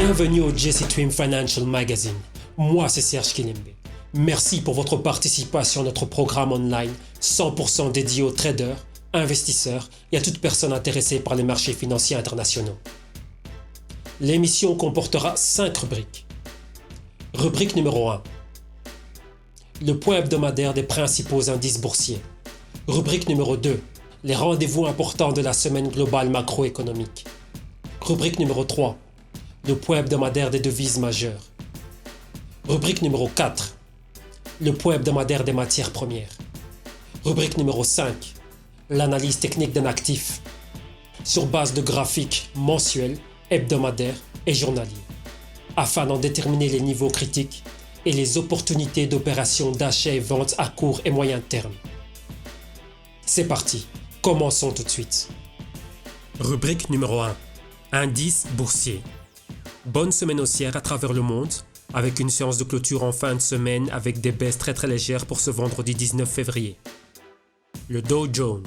Bienvenue au Jesse Twin Financial Magazine. Moi, c'est Serge Kilimbe. Merci pour votre participation à notre programme online 100% dédié aux traders, investisseurs et à toute personne intéressée par les marchés financiers internationaux. L'émission comportera 5 rubriques. Rubrique numéro 1. Le point hebdomadaire des principaux indices boursiers. Rubrique numéro 2. Les rendez-vous importants de la semaine globale macroéconomique. Rubrique numéro 3. Le point hebdomadaire des devises majeures. Rubrique numéro 4. Le point hebdomadaire des matières premières. Rubrique numéro 5. L'analyse technique d'un actif sur base de graphiques mensuels, hebdomadaires et journaliers, afin d'en déterminer les niveaux critiques et les opportunités d'opérations d'achat et vente à court et moyen terme. C'est parti, commençons tout de suite. Rubrique numéro 1. Indice boursier. Bonne semaine haussière à travers le monde, avec une séance de clôture en fin de semaine avec des baisses très légères pour ce vendredi 19 février. Le Dow Jones.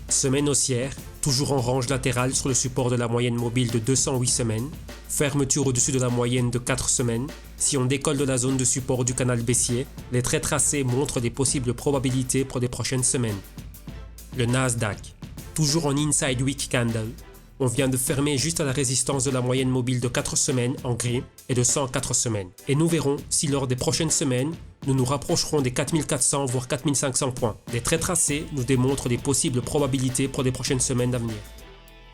Semaine haussière, toujours en range latérale sur le support de la moyenne mobile de 208 semaines, fermeture au-dessus de la moyenne de 4 semaines. Si on décolle de la zone de support du canal baissier, les traits tracés montrent des possibles probabilités pour les prochaines semaines. Le Nasdaq. Toujours en inside week candle. On vient de fermer juste à la résistance de la moyenne mobile de 4 semaines en gris et de 104 semaines. Et nous verrons si lors des prochaines semaines, nous nous rapprocherons des 4400 voire 4500 points. Les traits tracés nous démontrent des possibles probabilités pour les prochaines semaines à venir.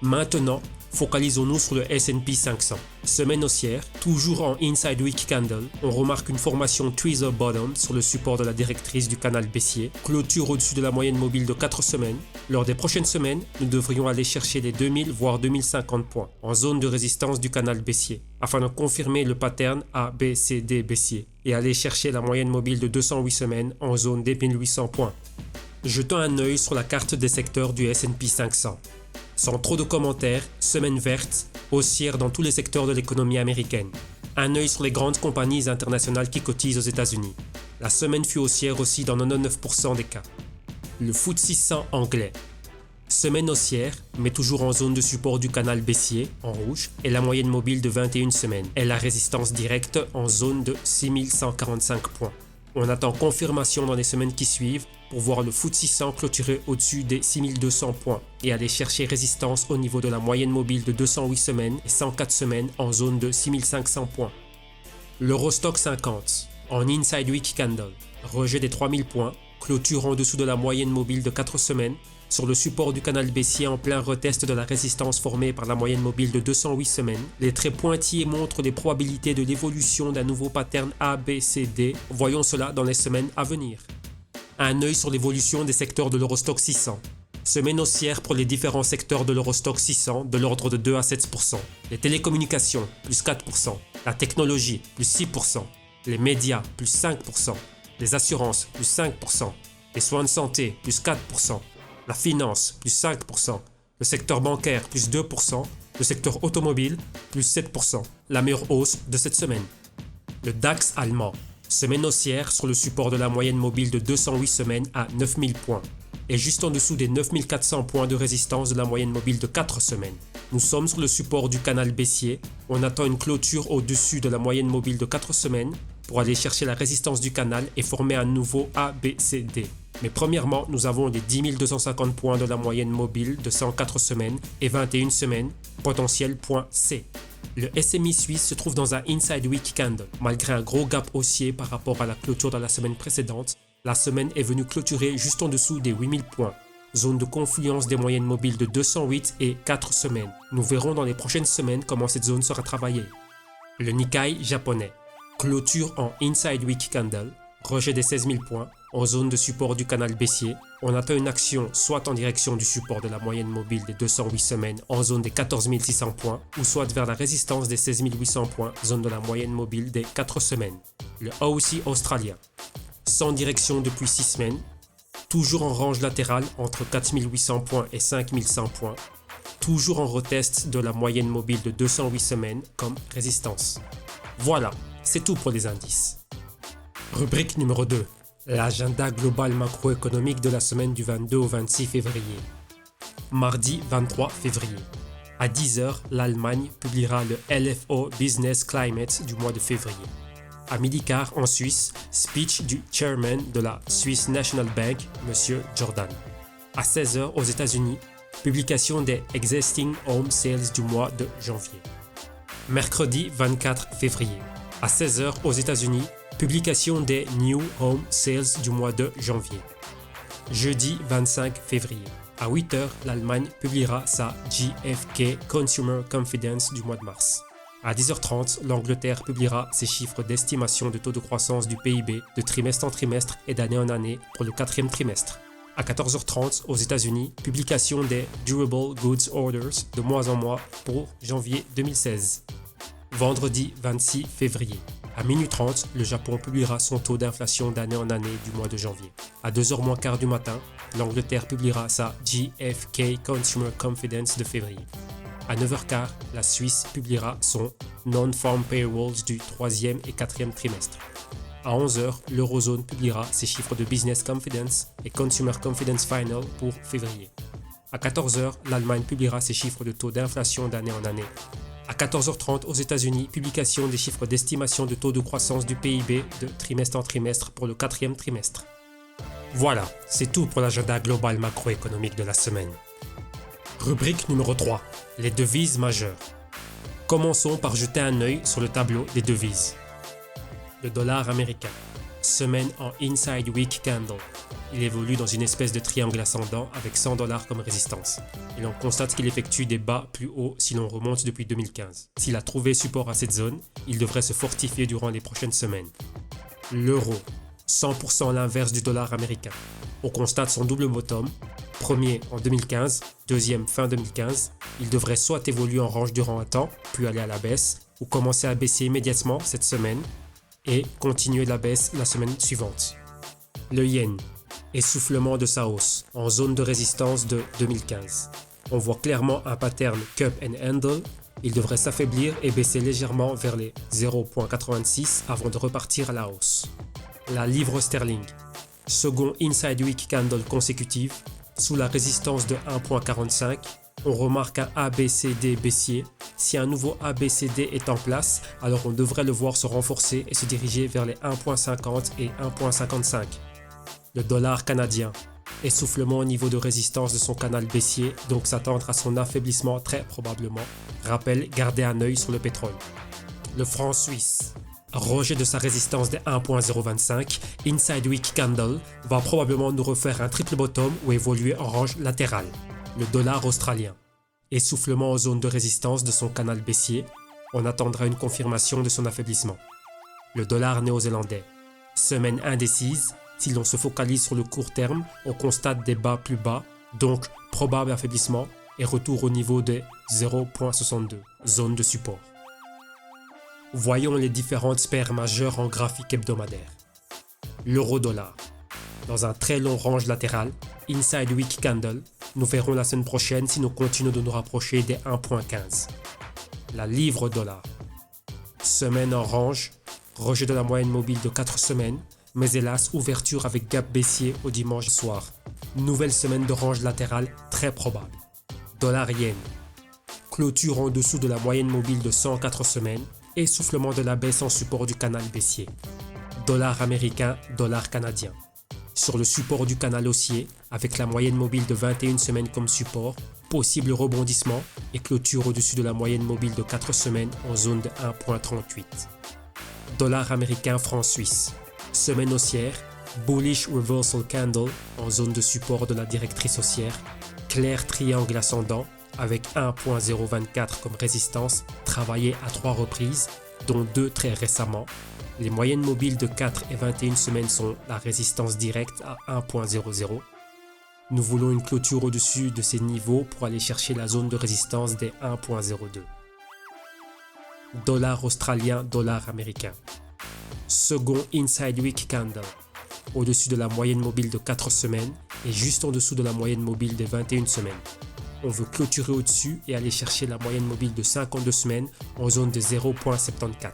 Maintenant, focalisons-nous sur le S&P 500. Semaine haussière, toujours en inside week candle, on remarque une formation tweezer bottom sur le support de la directrice du canal baissier, clôture au-dessus de la moyenne mobile de 4 semaines. Lors des prochaines semaines, nous devrions aller chercher les 2000 voire 2050 points en zone de résistance du canal baissier, afin de confirmer le pattern ABCD baissier et aller chercher la moyenne mobile de 208 semaines en zone des 1800 points. Jetons un œil sur la carte des secteurs du S&P 500. Sans trop de commentaires, semaine verte, haussière dans tous les secteurs de l'économie américaine. Un œil sur les grandes compagnies internationales qui cotisent aux États-Unis. La semaine fut haussière aussi dans 99% des cas. Le FTSE 100 anglais. Semaine haussière, mais toujours en zone de support du canal baissier, en rouge, et la moyenne mobile de 21 semaines, et la résistance directe en zone de 6145 points. On attend confirmation dans les semaines qui suivent pour voir le FTSE 100 clôturer au-dessus des 6200 points et aller chercher résistance au niveau de la moyenne mobile de 208 semaines et 104 semaines en zone de 6500 points. L'Eurostock 50 en inside week candle, rejet des 3000 points, clôture en dessous de la moyenne mobile de 4 semaines sur le support du canal baissier en plein retest de la résistance formée par la moyenne mobile de 208 semaines. Les traits pointillés montrent les probabilités de l'évolution d'un nouveau pattern ABCD. Voyons cela dans les semaines à venir. Un œil sur l'évolution des secteurs de l'Eurostock 600. Semaine haussière pour les différents secteurs de l'Eurostock 600 de l'ordre de 2 à 7%. Les télécommunications, plus 4%. La technologie, plus 6%. Les médias, plus 5%. Les assurances, plus 5%. Les soins de santé, plus 4%. La finance, plus 5%. Le secteur bancaire, plus 2%. Le secteur automobile, plus 7%. La meilleure hausse de cette semaine. Le DAX allemand. Semaine haussière sur le support de la moyenne mobile de 208 semaines à 9000 points. Et juste en dessous des 9400 points de résistance de la moyenne mobile de 4 semaines. Nous sommes sur le support du canal baissier. On attend une clôture au-dessus de la moyenne mobile de 4 semaines pour aller chercher la résistance du canal et former un nouveau ABCD. Mais premièrement, nous avons les 10 250 points de la moyenne mobile de 104 semaines et 21 semaines, potentiel point C. Le SMI suisse se trouve dans un inside week candle. Malgré un gros gap haussier par rapport à la clôture de la semaine précédente, la semaine est venue clôturer juste en dessous des 8000 points. Zone de confluence des moyennes mobiles de 208 et 4 semaines. Nous verrons dans les prochaines semaines comment cette zone sera travaillée. Le Nikkei japonais. Clôture en inside week candle. Rejet des 16 000 points. En zone de support du canal baissier, on attend une action soit en direction du support de la moyenne mobile des 208 semaines en zone des 14 600 points ou soit vers la résistance des 16 800 points, zone de la moyenne mobile des 4 semaines. Le AUC australien, sans direction depuis 6 semaines, toujours en range latérale entre 4 800 points et 5 100 points, toujours en retest de la moyenne mobile de 208 semaines comme résistance. Voilà, c'est tout pour les indices. Rubrique numéro 2. L'agenda global macroéconomique de la semaine du 22 au 26 février. Mardi 23 février. À 10h, l'Allemagne publiera le LFO Business Climate du mois de février. À 12h en Suisse, speech du chairman de la Swiss National Bank, M. Jordan. À 16h aux États-Unis, publication des Existing Home Sales du mois de janvier. Mercredi 24 février. À 16h aux États-Unis, publication des New Home Sales du mois de janvier. Jeudi 25 février. À 8h, l'Allemagne publiera sa GfK Consumer Confidence du mois de mars. À 10h30, l'Angleterre publiera ses chiffres d'estimation de taux de croissance du PIB de trimestre en trimestre et d'année en année pour le quatrième trimestre. À 14h30, aux États-Unis, publication des Durable Goods Orders de mois en mois pour janvier 2016. Vendredi 26 février. À minuit 30, le Japon publiera son taux d'inflation d'année en année du mois de janvier. À 2h moins quart du matin, l'Angleterre publiera sa GfK Consumer Confidence de février. À 9h15, la Suisse publiera son Non-Farm Payrolls du 3e et 4e trimestre. À 11h, l'Eurozone publiera ses chiffres de Business Confidence et Consumer Confidence Final pour février. À 14h, l'Allemagne publiera ses chiffres de taux d'inflation d'année en année. À 14h30 aux États-Unis, publication des chiffres d'estimation de taux de croissance du PIB de trimestre en trimestre pour le quatrième trimestre. Voilà, c'est tout pour l'agenda global macroéconomique de la semaine. Rubrique numéro 3, les devises majeures. Commençons par jeter un œil sur le tableau des devises. Le dollar américain, semaine en Inside Week Candle. Il évolue dans une espèce de triangle ascendant avec $100 comme résistance. Et l'on constate qu'il effectue des bas plus hauts si l'on remonte depuis 2015. S'il a trouvé support à cette zone, il devrait se fortifier durant les prochaines semaines. L'euro, 100% l'inverse du dollar américain. On constate son double bottom, premier en 2015, deuxième fin 2015. Il devrait soit évoluer en range durant un temps, puis aller à la baisse, ou commencer à baisser immédiatement cette semaine et continuer la baisse la semaine suivante. Le yen, essoufflement de sa hausse en zone de résistance de 2015. On voit clairement un pattern cup and handle. Il devrait s'affaiblir et baisser légèrement vers les 0.86 avant de repartir à la hausse. La livre sterling, second inside week candle consécutif sous la résistance de 1.45. On remarque un ABCD baissier. Si un nouveau ABCD est en place, alors on devrait le voir se renforcer et se diriger vers les 1.50 et 1.55. Le dollar canadien, essoufflement au niveau de résistance de son canal baissier, donc s'attendre à son affaiblissement très probablement. Rappel, garder un œil sur le pétrole. Le franc suisse, rejet de sa résistance des 1.025, inside week candle, va probablement nous refaire un triple bottom ou évoluer en range latérale. Le dollar australien, essoufflement aux zones de résistance de son canal baissier, on attendra une confirmation de son affaiblissement. Le dollar néo-zélandais, semaine indécise. Si l'on se focalise sur le court terme, on constate des bas plus bas, donc probable affaiblissement et retour au niveau des 0.62, zone de support. Voyons les différentes paires majeures en graphique hebdomadaire. L'euro-dollar. Dans un très long range latéral, inside week candle, nous verrons la semaine prochaine si nous continuons de nous rapprocher des 1.15. La livre-dollar. Semaine en range, rejet de la moyenne mobile de 4 semaines, mais hélas, ouverture avec gap baissier au dimanche soir. Nouvelle semaine de range latérale très probable. Dollar yen. Clôture en dessous de la moyenne mobile de 104 semaines, essoufflement de la baisse en support du canal baissier. Dollar américain, dollar canadien. Sur le support du canal haussier, avec la moyenne mobile de 21 semaines comme support, possible rebondissement et clôture au-dessus de la moyenne mobile de 4 semaines en zone de 1.38. Dollar américain franc suisse. Semaine haussière, bullish reversal candle en zone de support de la directrice haussière, clair triangle ascendant avec 1.024 comme résistance travaillée à 3 reprises, dont 2 très récemment. Les moyennes mobiles de 4 et 21 semaines sont la résistance directe à 1.00. Nous voulons une clôture au-dessus de ces niveaux pour aller chercher la zone de résistance des 1.02. Dollar australien, dollar américain. Second inside week candle, au-dessus de la moyenne mobile de 4 semaines et juste en dessous de la moyenne mobile des 21 semaines. On veut clôturer au-dessus et aller chercher la moyenne mobile de 52 semaines en zone de 0.74.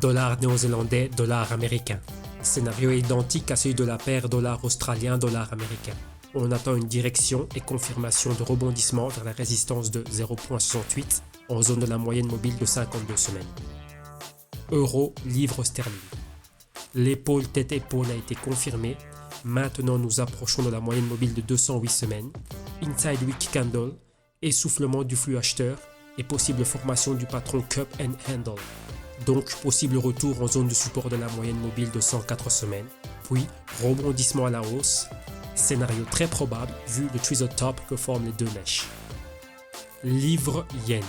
Dollar néo-zélandais, dollar américain. Scénario identique à celui de la paire dollar australien, dollar américain. On attend une direction et confirmation de rebondissement vers la résistance de 0,68 en zone de la moyenne mobile de 52 semaines. Euro, livre sterling. L'épaule tête-épaule a été confirmée. Maintenant, nous approchons de la moyenne mobile de 208 semaines. Inside Week Candle, essoufflement du flux acheteur et possible formation du patron Cup and Handle. Donc, possible retour en zone de support de la moyenne mobile de 104 semaines. Puis, rebondissement à la hausse. Scénario très probable vu le triple top que forment les deux mèches. Livre yen.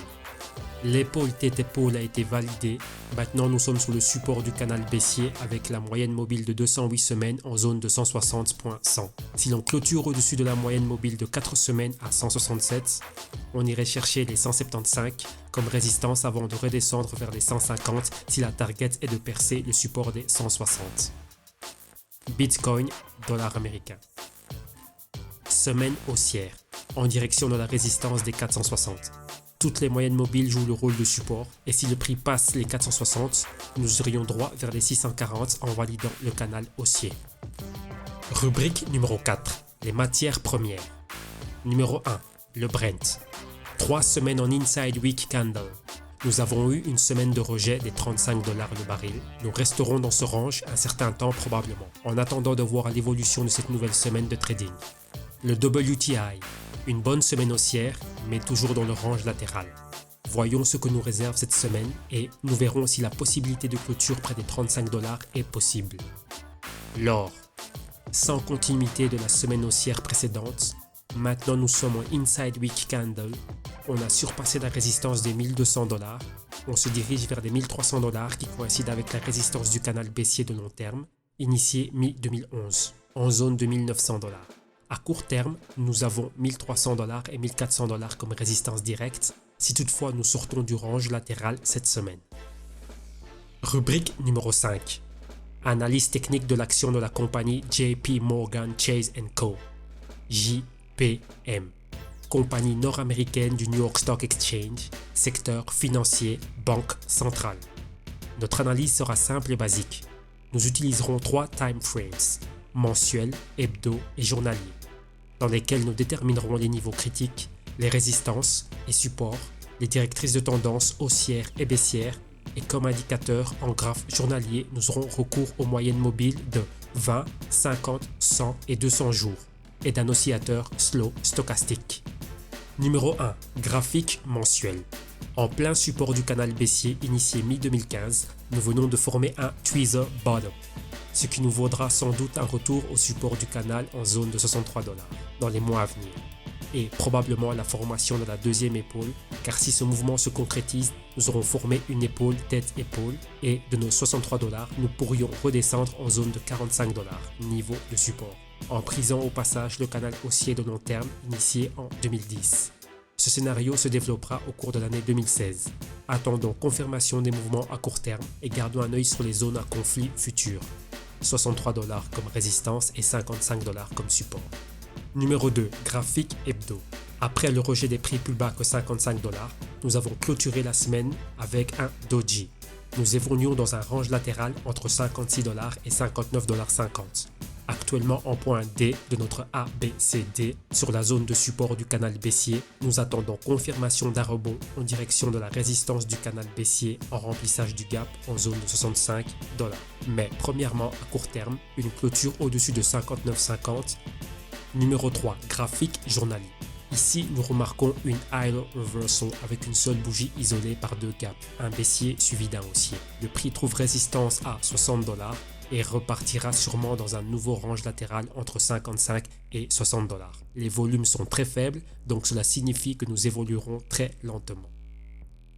L'épaule tête-épaule a été validée. Maintenant, nous sommes sur le support du canal baissier avec la moyenne mobile de 208 semaines en zone de 160.100. Si l'on clôture au-dessus de la moyenne mobile de 4 semaines à 167, on irait chercher les 175 comme résistance avant de redescendre vers les 150 si la target est de percer le support des 160. Bitcoin, dollar américain. Semaine haussière, en direction de la résistance des 460. Toutes les moyennes mobiles jouent le rôle de support et si le prix passe les 460, nous irions droit vers les 640 en validant le canal haussier. Rubrique numéro 4, les matières premières. Numéro 1, le Brent. 3 semaines en Inside Week Candle. Nous avons eu une semaine de rejet des $35 le baril. Nous resterons dans ce range un certain temps probablement, en attendant de voir l'évolution de cette nouvelle semaine de trading. Le WTI, une bonne semaine haussière, mais toujours dans le range latéral. Voyons ce que nous réserve cette semaine et nous verrons si la possibilité de clôture près des $35 est possible. L'or, sans continuité de la semaine haussière précédente, maintenant nous sommes en Inside Week Candle, on a surpassé la résistance des $1200, on se dirige vers des $1300 qui coïncident avec la résistance du canal baissier de long terme, initié mi-2011, en zone de $1900. À court terme, nous avons $1300 et $1400 comme résistance directe, si toutefois nous sortons du range latéral cette semaine. Rubrique numéro 5. Analyse technique de l'action de la compagnie JP Morgan Chase & Co. JPM. Compagnie nord-américaine du New York Stock Exchange, secteur financier, banque centrale. Notre analyse sera simple et basique. Nous utiliserons 3 time frames, mensuel, hebdo et journalier, dans lesquels nous déterminerons les niveaux critiques, les résistances et supports, les directrices de tendance haussières et baissières, et comme indicateur en graphe journalier, nous aurons recours aux moyennes mobiles de 20, 50, 100 et 200 jours, et d'un oscillateur slow stochastique. Numéro 1. Graphique mensuel. En plein support du canal baissier initié mi-2015, nous venons de former un tweezer bottom, ce qui nous vaudra sans doute un retour au support du canal en zone de $63 dans les mois à venir, et probablement la formation de la deuxième épaule, car si ce mouvement se concrétise, nous aurons formé une épaule tête-épaule, et de nos $63, nous pourrions redescendre en zone de $45, niveau de support, en prisant au passage le canal haussier de long terme initié en 2010. Ce scénario se développera au cours de l'année 2016. Attendons confirmation des mouvements à court terme et gardons un œil sur les zones à conflit futures. $63 comme résistance et $55 comme support. Numéro 2. Graphique hebdo. Après le rejet des prix plus bas que $55, nous avons clôturé la semaine avec un doji. Nous évoluons dans un range latéral entre $56 et $59,50. Actuellement en point D de notre ABCD sur la zone de support du canal baissier, nous attendons confirmation d'un rebond en direction de la résistance du canal baissier en remplissage du gap en zone de $65. Mais premièrement, à court terme, une clôture au-dessus de 59,50. Numéro 3. Graphique journalier. Ici, nous remarquons une idle reversal avec une seule bougie isolée par 2 gaps, un baissier suivi d'un haussier. Le prix trouve résistance à $60 et repartira sûrement dans un nouveau range latéral entre 55 et $60. Les volumes sont très faibles, donc cela signifie que nous évoluerons très lentement.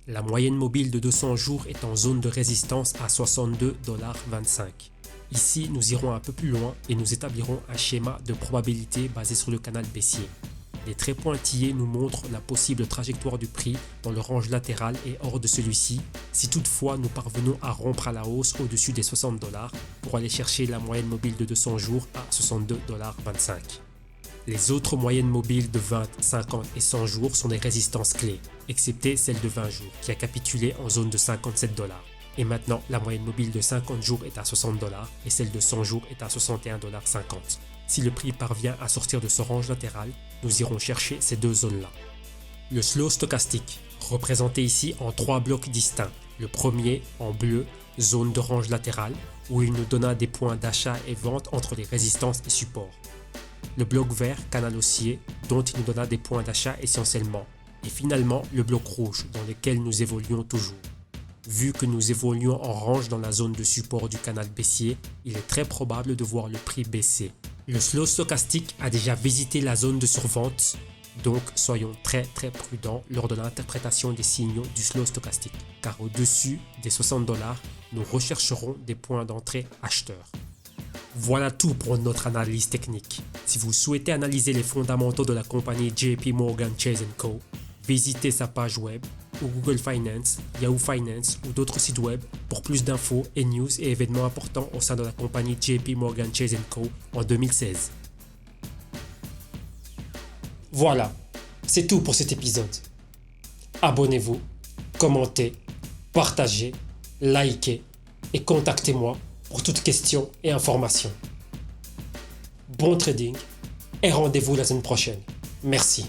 La moyenne mobile de 200 jours est en zone de résistance à $62,25. Ici, nous irons un peu plus loin et nous établirons un schéma de probabilité basé sur le canal baissier. Les traits pointillés nous montrent la possible trajectoire du prix dans le range latéral et hors de celui-ci, si toutefois nous parvenons à rompre à la hausse au-dessus des $60 pour aller chercher la moyenne mobile de 200 jours à $62,25. Les autres moyennes mobiles de 20, 50 et 100 jours sont des résistances clés, excepté celle de 20 jours qui a capitulé en zone de $57. Et maintenant, la moyenne mobile de 50 jours est à $60 et celle de 100 jours est à $61,50. Si le prix parvient à sortir de ce range latéral, nous irons chercher ces deux zones-là. Le slow stochastique, représenté ici en 3 blocs distincts. Le premier, en bleu, zone de range latérale, où il nous donna des points d'achat et vente entre les résistances et supports. Le bloc vert, canal haussier, dont il nous donna des points d'achat essentiellement. Et finalement, le bloc rouge, dans lequel nous évoluons toujours. Vu que nous évoluons en range dans la zone de support du canal baissier, il est très probable de voir le prix baisser. Le slow stochastique a déjà visité la zone de survente, donc soyons très prudents lors de l'interprétation des signaux du slow stochastique, car au-dessus des $60, nous rechercherons des points d'entrée acheteurs. Voilà tout pour notre analyse technique. Si vous souhaitez analyser les fondamentaux de la compagnie JP Morgan Chase & Co., visitez sa page web ou Google Finance, Yahoo Finance ou d'autres sites web pour plus d'infos et news et événements importants au sein de la compagnie JP Morgan Chase & Co. en 2016. Voilà, c'est tout pour cet épisode. Abonnez-vous, commentez, partagez, likez et contactez-moi pour toute question et information. Bon trading et rendez-vous la semaine prochaine. Merci.